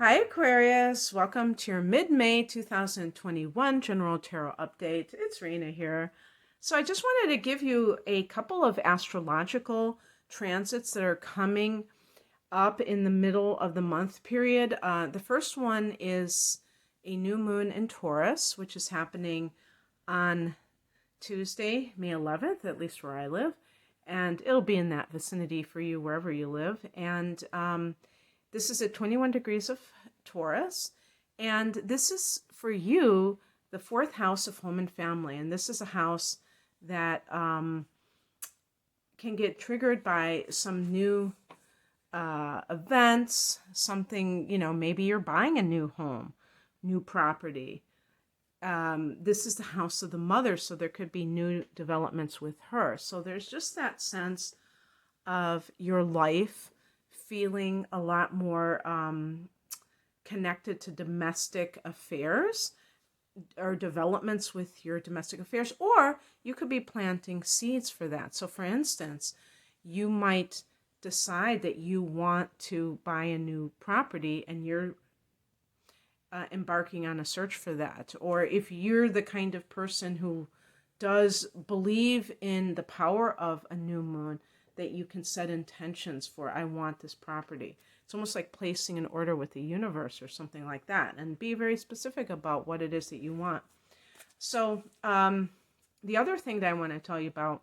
Hi Aquarius, welcome to your mid-May 2021 General Tarot Update. It's Rena here. So I just wanted to give you a couple of astrological transits that are coming up in the middle of the month period. The first one is a new moon in Taurus, which is happening on Tuesday, May 11th, at least where I live. And it'll be in that vicinity for you wherever you live. And this is at 21 degrees of Taurus. And this is for you, the fourth house of home and family. And this is a house that can get triggered by some new events, something, maybe you're buying a new home, new property. This is the house of the mother, so there could be new developments with her. So there's just that sense of your life feeling a lot more connected to domestic affairs or developments with your domestic affairs, or you could be planting seeds for that. So for instance, you might decide that you want to buy a new property and you're embarking on a search for that. Or if you're the kind of person who does believe in the power of a new moon, that you can set intentions for, I want this property. It's almost like placing an order with the universe or something like that, and be very specific about what it is that you want. So the other thing that I want to tell you about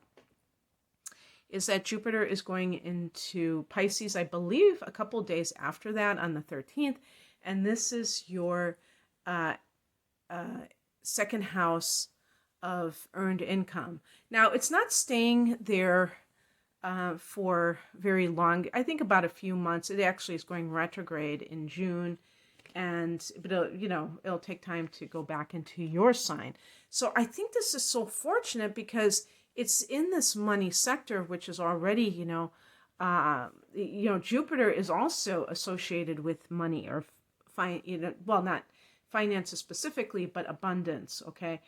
is that Jupiter is going into Pisces, I believe, a couple days after that on the 13th. And this is your second house of earned income. Now, it's not staying there for very long. I think about a few months. It actually is going retrograde in June, but it'll take time to go back into your sign. So I think this is so fortunate because it's in this money sector, which is already, Jupiter is also associated with money or not finances specifically, but abundance. Okay,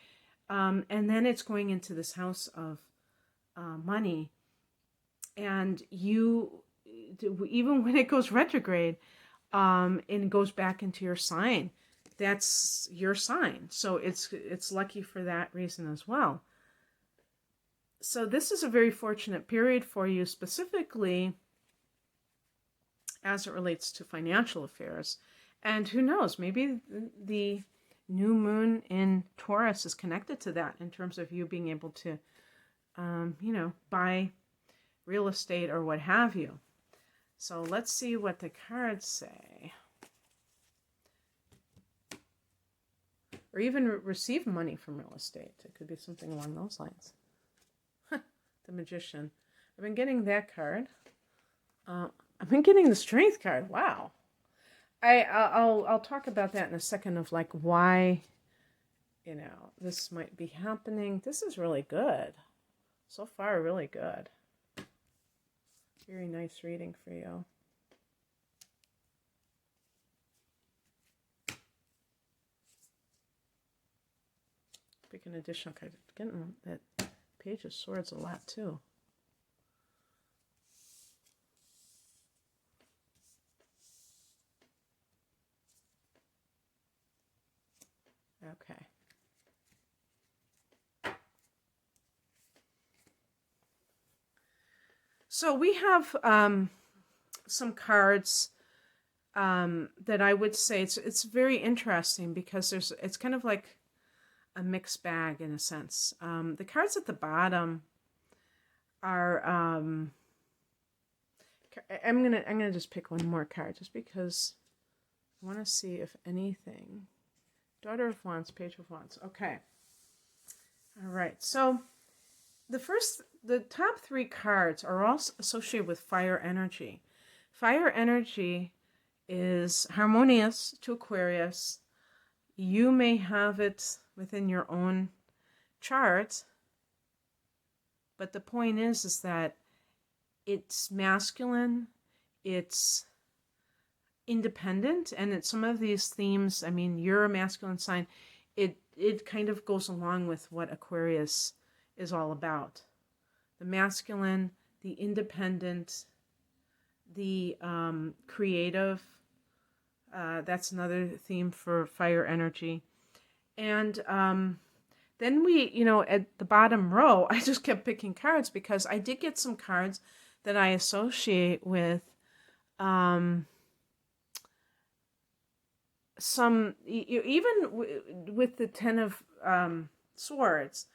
and then it's going into this house of money. And you, even when it goes retrograde, and goes back into your sign, that's your sign. So it's lucky for that reason as well. So this is a very fortunate period for you, specifically as it relates to financial affairs. And who knows, maybe the new moon in Taurus is connected to that in terms of you being able to, buy real estate or what have you. So let's see what the cards say. Or even receive money from real estate. It could be something along those lines. The Magician. I've been getting that card. I've been getting the Strength card. Wow. I'll talk about that in a second of like why, this might be happening. This is really good. So far, really good. Very nice reading for you. Pick an additional card. Getting that Page of Swords a lot too. Okay. So we have some cards that I would say it's very interesting because it's kind of like a mixed bag in a sense. The cards at the bottom are I'm gonna just pick one more card just because I want to see if anything. Daughter of Wands, Page of Wands. Okay. All right. So the top three cards are all associated with fire energy. Fire energy is harmonious to Aquarius. You may have it within your own chart, but the point is that it's masculine, it's independent, and it's some of these themes. I mean, you're a masculine sign. It kind of goes along with what Aquarius is all about. The masculine, the independent, the creative, That's another theme for fire energy. And then at the bottom row, I just kept picking cards because I did get some cards that I associate with with the Ten of Swords,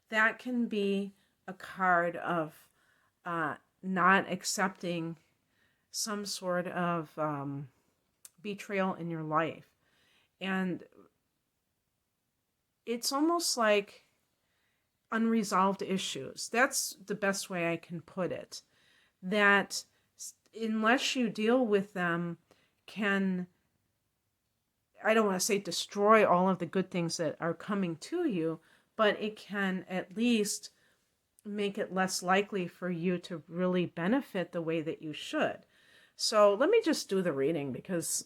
that can be a card of not accepting some sort of betrayal in your life. And it's almost like unresolved issues. That's the best way I can put it. That unless you deal with them, I don't want to say destroy all of the good things that are coming to you, but it can at least make it less likely for you to really benefit the way that you should. So let me just do the reading, because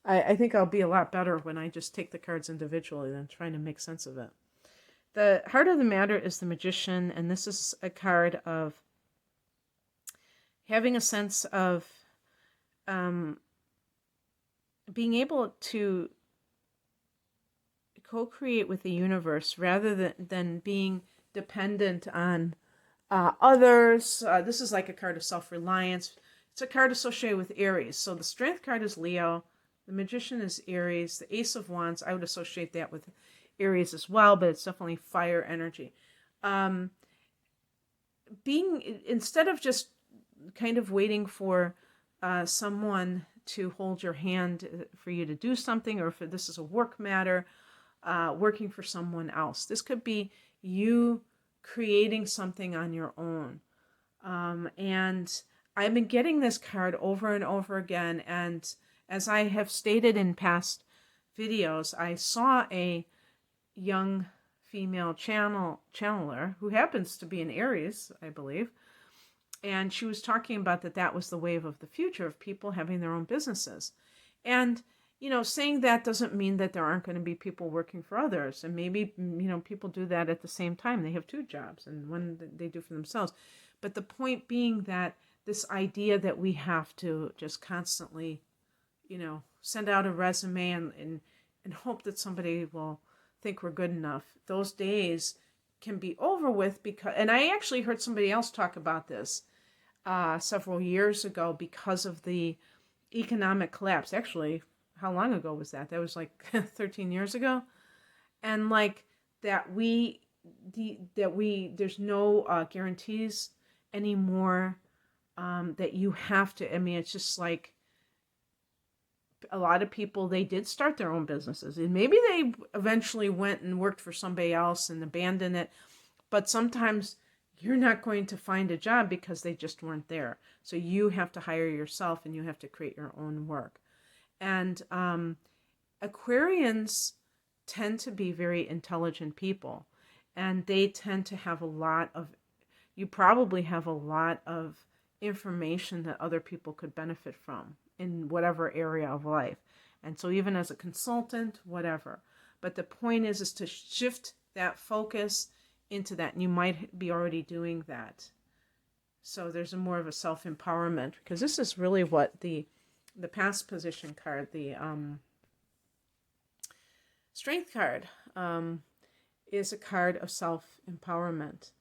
I think I'll be a lot better when I just take the cards individually than trying to make sense of it. The heart of the matter is the Magician, and this is a card of having a sense of being able to co-create with the universe rather than being dependent on others. This is like a card of self-reliance. It's a card associated with Aries. So the Strength card is Leo. The Magician is Aries. The Ace of Wands, I would associate that with Aries as well, but it's definitely fire energy. Instead of just kind of waiting for someone to hold your hand for you to do something, or if this is a work matter, working for someone else. This could be you creating something on your own. And I've been getting this card over and over again, and as I have stated in past videos, I saw a young female channeler who happens to be an Aries, I believe, and she was talking about that was the wave of the future of people having their own businesses. And saying that doesn't mean that there aren't going to be people working for others, and maybe people do that at the same time. They have two jobs, and one they do for themselves. But the point being that this idea that we have to just constantly send out a resume and hope that somebody will think we're good enough, those days can be over with. And I actually heard somebody else talk about this several years ago because of the economic collapse. Actually, how long ago was that? That was like 13 years ago. And like there's no guarantees anymore, that you have to, it's just like a lot of people, they did start their own businesses, and maybe they eventually went and worked for somebody else and abandoned it. But sometimes you're not going to find a job because they just weren't there. So you have to hire yourself, and you have to create your own work. And Aquarians tend to be very intelligent people, and they tend to have you probably have a lot of information that other people could benefit from in whatever area of life. And so even as a consultant, whatever. But the point is to shift that focus into that, and you might be already doing that. So there's more of a self-empowerment, because this is really what the past position card, the Strength card, is a card of self-empowerment.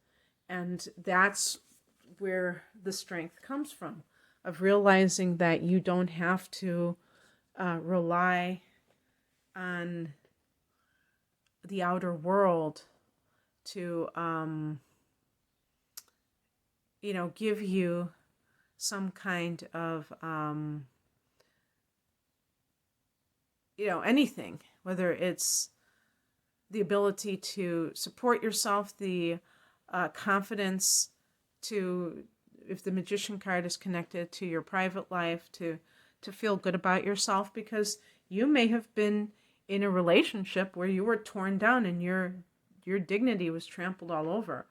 And that's where the strength comes from, of realizing that you don't have to rely on the outer world to give you some kind of anything, whether it's the ability to support yourself, the confidence to, if the Magician card is connected to your private life, to feel good about yourself, because you may have been in a relationship where you were torn down and your dignity was trampled all over.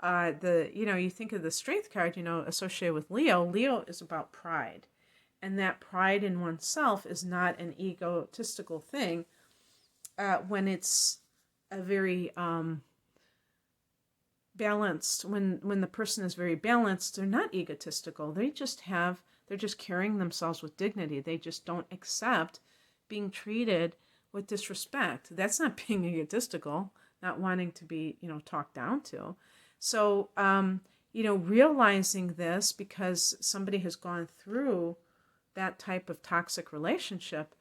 You think of the Strength card, associated with Leo. Leo is about pride, and that pride in oneself is not an egotistical thing. When it's a very balanced, when the person is very balanced, they're not egotistical. They're They're just carrying themselves with dignity. They just don't accept being treated with disrespect. That's not being egotistical, not wanting to be, talked down to. So, realizing this because somebody has gone through that type of toxic relationship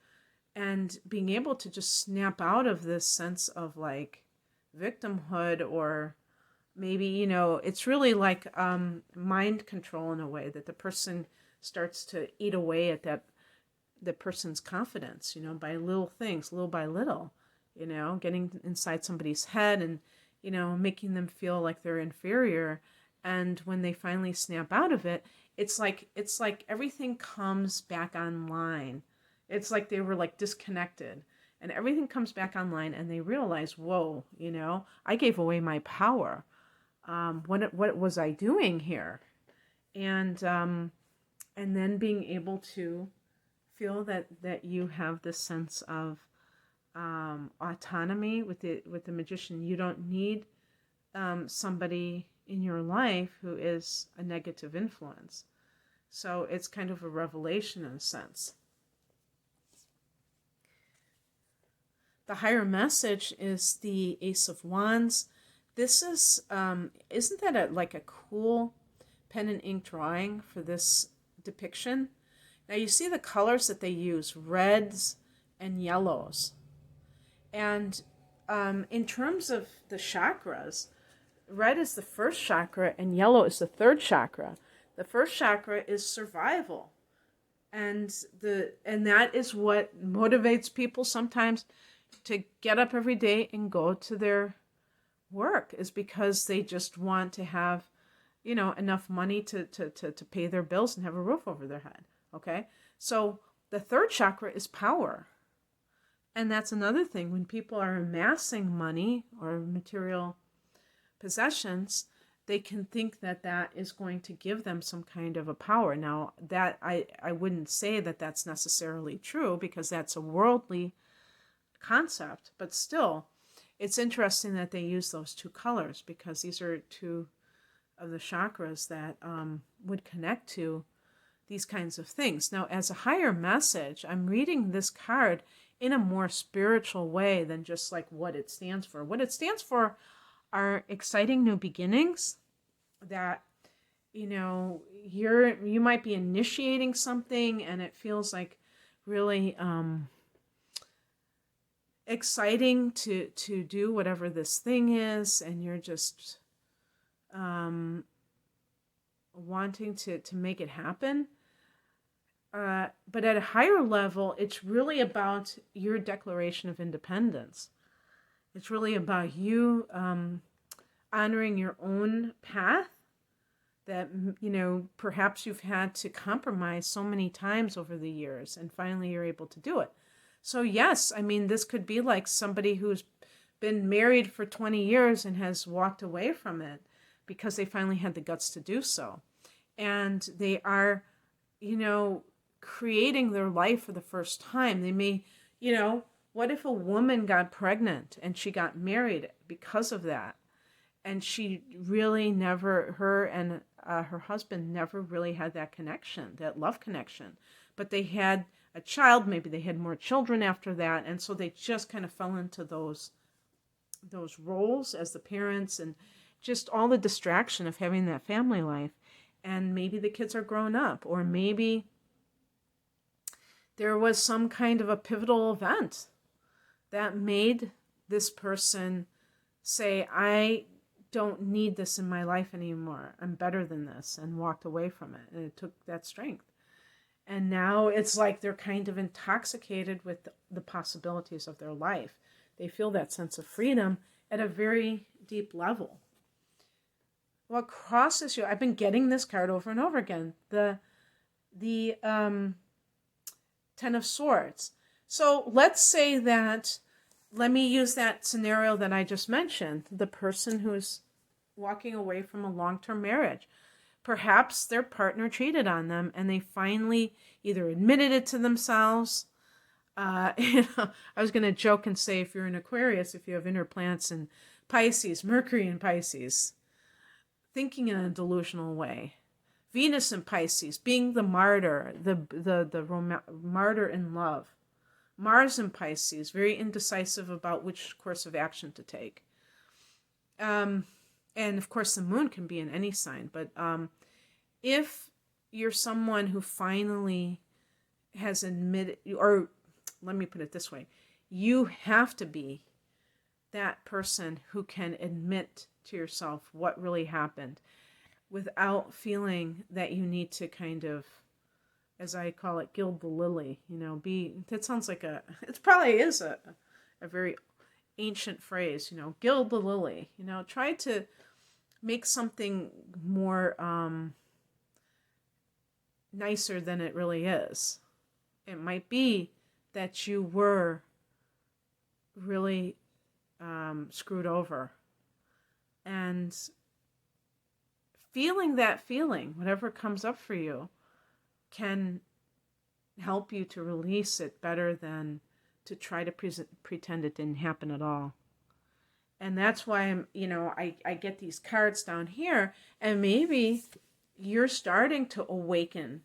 and being able to just snap out of this sense of like victimhood, or maybe, it's really like mind control in a way, that the person starts to eat away at the person's confidence, by little things, little by little, getting inside somebody's head and, making them feel like they're inferior. And when they finally snap out of it, it's like everything comes back online. It's like they were like disconnected, and everything comes back online, and they realize, whoa, I gave away my power. What was I doing here? And then being able to feel that you have this sense of autonomy with the magician. You don't need somebody in your life who is a negative influence. So it's kind of a revelation in a sense. The higher message is the Ace of Wands. This is, isn't that like a cool pen and ink drawing for this depiction? Now you see the colors that they use, reds and yellows. And in terms of the chakras, red is the first chakra and yellow is the third chakra. The first chakra is survival. And that is what motivates people sometimes to get up every day and go to their work, is because they just want to have, enough money to pay their bills and have a roof over their head. Okay? So the third chakra is power. And that's another thing. When people are amassing money or material possessions, they can think that is going to give them some kind of a power. Now, that I wouldn't say that that's necessarily true, because that's a worldly concept, but still, it's interesting that they use those two colors, because these are two of the chakras that would connect to these kinds of things. Now, as a higher message, I'm reading this card in a more spiritual way than just like what it stands for. What it stands for are exciting new beginnings, that you might be initiating something and it feels like really exciting to do whatever this thing is, and you're just wanting to make it happen. But at a higher level, it's really about your declaration of independence. It's really about you honoring your own path that, perhaps you've had to compromise so many times over the years, and finally you're able to do it. So yes, I mean, this could be like somebody who's been married for 20 years and has walked away from it because they finally had the guts to do so. And they are, creating their life for the first time. They may, what if a woman got pregnant and she got married because of that? And she really never, her and her husband never really had that connection, that love connection. But they had a child, maybe they had more children after that, and so they just kind of fell into those roles as the parents, and just all the distraction of having that family life. And maybe the kids are grown up, or maybe there was some kind of a pivotal event that made this person say, I don't need this in my life anymore. I'm better than this, and walked away from it. And it took that strength. And now it's like they're kind of intoxicated with the possibilities of their life. They feel that sense of freedom at a very deep level. What crosses you? I've been getting this card over and over again. The Ten of Swords. So let's say that, let me use that scenario that I just mentioned. The person who's walking away from a long-term marriage. Perhaps their partner cheated on them, and they finally either admitted it to themselves. I was going to joke and say, if you're an Aquarius, if you have inner planets in Pisces, Mercury in Pisces, thinking in a delusional way, Venus in Pisces, being the martyr, the martyr in love. Mars in Pisces, very indecisive about which course of action to take. And of course, the moon can be in any sign. But if you're someone who finally has admitted, or let me put it this way, you have to be that person who can admit to yourself what really happened without feeling that you need to kind of, as I call it, gild the lily, that sounds like it probably is a very ancient phrase, gild the lily, try to make something more nicer than it really is. It might be that you were really screwed over, and feeling that feeling, whatever comes up for you, can help you to release it better than to try to pretend it didn't happen at all. And that's why I get these cards down here, and maybe you're starting to awaken,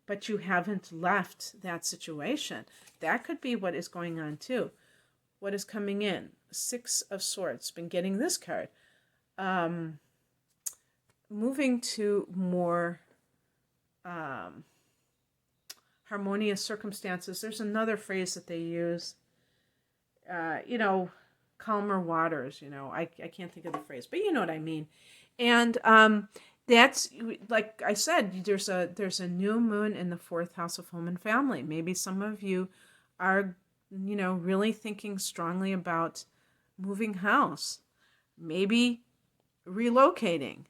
but you haven't left that situation. That could be what is going on too. What is coming in? 6 of Swords. Been getting this card. Moving to more harmonious circumstances. There's another phrase that they use. Calmer waters. I can't think of the phrase, but you know what I mean. And that's, like I said, there's a new moon in the 4th house of home and family. Maybe some of you are, really thinking strongly about moving house, maybe relocating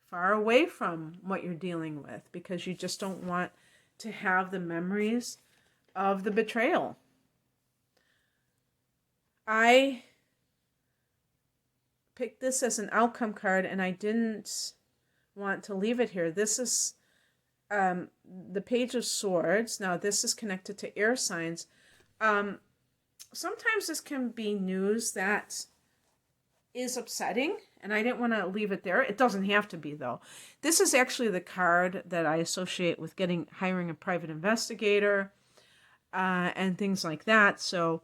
far away from what you're dealing with because you just don't want to have the memories of the betrayal. I picked this as an outcome card, and I didn't want to leave it here. This is the Page of Swords. Now, this is connected to air signs. Sometimes this can be news that is upsetting, and I didn't want to leave it there. It doesn't have to be, though. This is actually the card that I associate with hiring a private investigator and things like that. So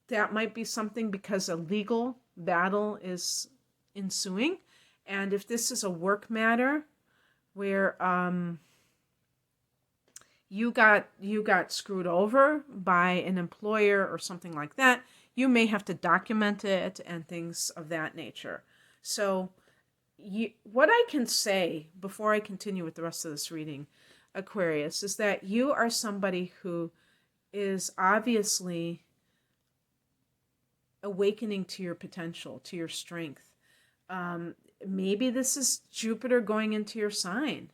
that might be something because a legal battle is ensuing. And if this is a work matter where you got screwed over by an employer or something like that, you may have to document it and things of that nature. So what I can say before I continue with the rest of this reading, Aquarius, is that you are somebody who is obviously awakening to your potential, to your strength. Maybe this is Jupiter going into your sign,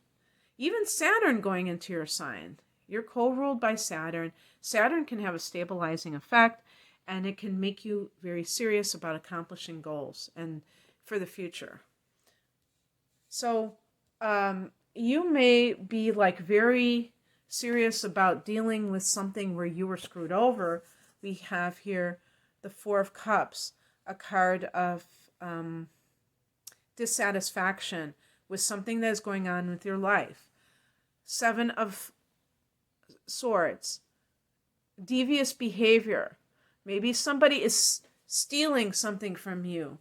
even Saturn going into your sign. You're co-ruled by Saturn. Saturn can have a stabilizing effect, and it can make you very serious about accomplishing goals and for the future. So you may be very serious about dealing with something where you were screwed over. We have here the 4 of Cups, a card of dissatisfaction with something that is going on with your life. 7 of Swords, devious behavior. Maybe somebody is stealing something from you,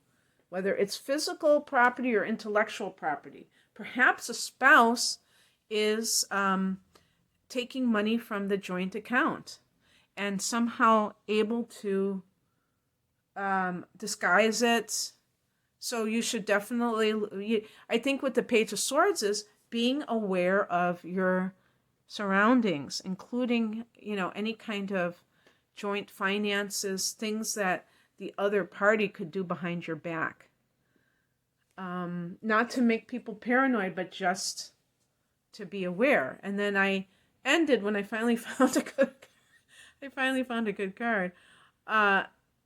whether it's physical property or intellectual property. Perhaps a spouse is taking money from the joint account and somehow able to disguise it. So you should definitely, I think what the Page of Swords is being aware of your surroundings, including, any kind of joint finances, things that the other party could do behind your back. Not to make people paranoid, but just to be aware. And then I ended when I finally found a good card.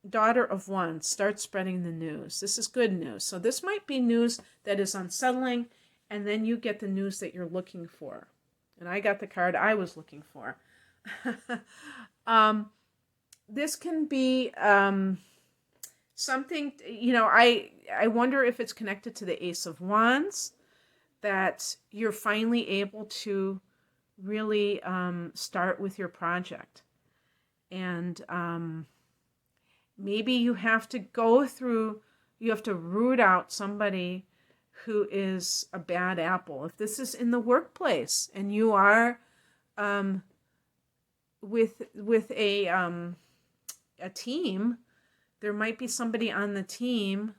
Daughter of Wands, start spreading the news. This is good news. So this might be news that is unsettling, and then you get the news that you're looking for. And I got the card I was looking for. This can be something, I wonder if it's connected to the Ace of Wands. that you're finally able to really start with your project. And maybe you have to you have to root out somebody who is a bad apple. If this is in the workplace and you are with a team, there might be somebody on the team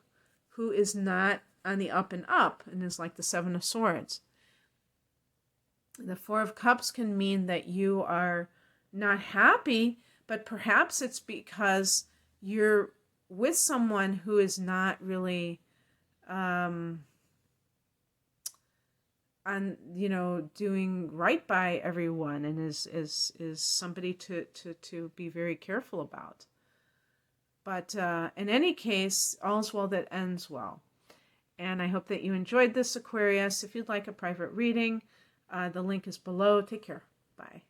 who is not on the up and up and is like the Seven of Swords. The Four of Cups can mean that you are not happy, but perhaps it's because you're with someone who is not really doing right by everyone, and is somebody to be very careful about. But in any case, all's well that ends well. And I hope that you enjoyed this, Aquarius. If you'd like a private reading, the link is below. Take care. Bye.